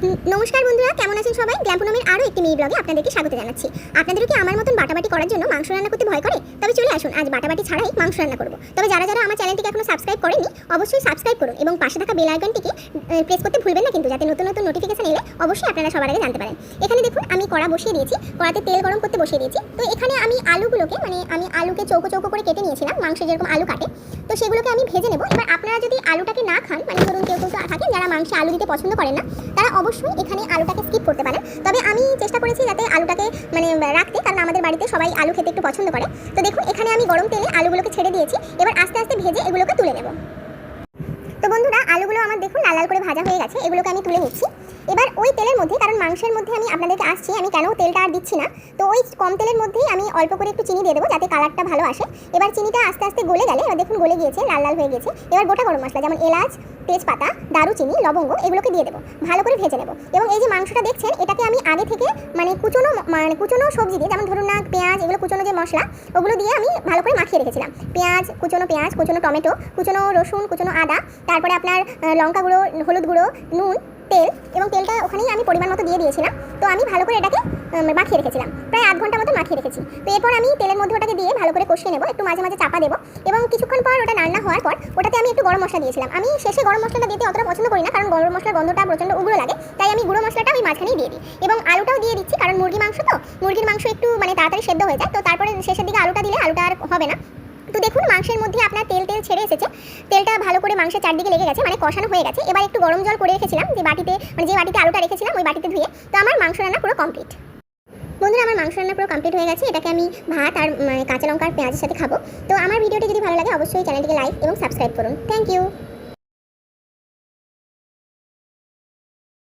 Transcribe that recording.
নমস্কার বন্ধুরা, কেমন আছেন সবাই? গ্ল্যাম্পোনমের আরও একটি মিনি ব্লগে আপনাদেরকে স্বাগত জানাচ্ছি। আপনাদেরও কি আমার মতন বাটাবাটি করার জন্য মাংস রান্না করতে ভয় করে? তবে চলে আসুন, আজ বাটাবাটি ছাড়াই মাংস রান্না করব। তবে যারা যারা আমার চ্যানেলটিকে এখনো সাবস্ক্রাইব করেননি, অবশ্যই সাবস্ক্রাইব করুন এবং পাশে থাকা বেল আইকনটিকে প্রেস করতে ভুলবেন না কিন্তু, যাতে নতুন নতুন নোটিফিকেশন এলে অবশ্যই আপনারা সবার আগে জানতে পারেন। এখানে দেখুন, আমি কড়া বসিয়ে দিয়েছি, কড়াতে তেল গরম করতে বসিয়ে দিয়েছি। তো এখানে আমি আলুগুলোকে আমি আলুকে চৌকো চৌকো করে কেটে নিয়েছিলাম, মাংস যেরকম আলু কাটে, তো সেগুলোকে আমি ভেজে নেব। এবার আপনারা যদি আলুটাকে না খান, ধরুন কেউ থাকেন যারা মাংসে আলু দিতে পছন্দ করেন না, তারা অবশ্যই এখানে আলুটাকে স্কিপ করতে পারেন। তবে আমি চেষ্টা করেছি যাতে আলুটাকে রাখতে, কারণ আমাদের বাড়িতে সবাই আলু খেতে একটু পছন্দ করে। তো দেখুন, এখানে আমি গরম তেলে আলুগুলোকে ছেড়ে দিয়েছি। এবার আস্তে আস্তে ভেজে এগুলোকে তুলে নেব। তো বন্ধুরা, আলুগুলো আমার দেখুন লাল লাল করে ভাজা হয়ে গেছে, এগুলোকে আমি তুলে নিচ্ছি। এবার ওই তেলের মধ্যে, কারণ মাংসের মধ্যে আমি আপনাদেরকে আসছি, আমি কেন তেলটা আর দিচ্ছি না, তো ওই কম তেলের মধ্যেই আমি অল্প করে একটু চিনি দিয়ে দেবো যাতে কালারটা ভালো আসে। এবার চিনিটা আস্তে আস্তে গলে গেলে, এবার দেখুন গলে গিয়েছে, লাল লাল হয়ে গেছে। এবার গোটা গরম মশলা যেমন এলাচ, তেজপাতা, দারুচিনি, লবঙ্গ এগুলোকে দিয়ে দেবো, ভালো করে ভেজে নেব। এবং এই যে মাংসটা দেখছেন, এটাকে আমি আগে থেকে কুচনো সবজি দিয়ে, যেমন ধরুন না পেঁয়াজ, এগুলো কুচনো যে মশলা, ওগুলো দিয়ে আমি ভালো করে মাখিয়ে রেখেছিলাম। পেঁয়াজ, কুচনো টমেটো, কুচনো রসুন, কুচনো আদা, তারপরে আপনার লঙ্কা গুঁড়ো, হলুদ গুঁড়ো, নুন, তেল, এবং তেলটা ওখানেই আমি পরিমাণ মতো দিয়ে দিয়েছিলাম। তো আমি ভালো করে এটাকে মাখিয়ে রেখেছিলাম, প্রায় আধ ঘন্টা মতো মাখিয়ে রেখেছি। তো এরপর আমি তেলের মধ্যে ওটাকে দিয়ে ভালো করে কষিয়ে নেব, একটু মাঝে মাঝে চাপা দেবো। এবং কিছুক্ষণ পর ওটা রান্না হওয়ার পর ওটাতে আমি একটু গরম মশলা দিয়েছিলাম। আমি শেষে গরম মশলাটা দিতে অতটা পছন্দ করি না, কারণ গরম মশলার গন্ধটা প্রচণ্ড উগ্র লাগে, তাই আমি গুঁড়ো মশলাটা আমি মাঝখানেই দিয়ে দিই। এবং আলুটাও দিয়ে দিচ্ছি, কারণ মুরগির মাংস একটু তাড়াতাড়ি সেদ্ধ হয়ে যায়, তো তারপরে শেষের দিকে আলুটা দিলে আলুটা আর হবে না। তো দেখুন, মাংসের মধ্যে আপনার তেল ছেড়ে এসেছে, তেলটা ভালো করে মাংসের চারদিকে লেগে গেছে, কষানো হয়ে গেছে। এবার একটু গরম জল করে রেখেছিলাম যে বাটিতে, যে বাটিতে আলুটা রেখেছিলাম ওই বাটিতে ধুয়ে। তো আমার মাংস রান্না পুরো কমপ্লিট। বন্ধুরা, আমার মাংস রান্না পুরো কমপ্লিট হয়ে গেছে। এটাকে আমি ভাত আর কাঁচা লঙ্কা আর পেঁয়াজের সাথে খাবো। তো আমার ভিডিওটি যদি ভালো লাগে অবশ্যই চ্যানেলটিকে লাইক এবং সাবস্ক্রাইব করুন। Thank you.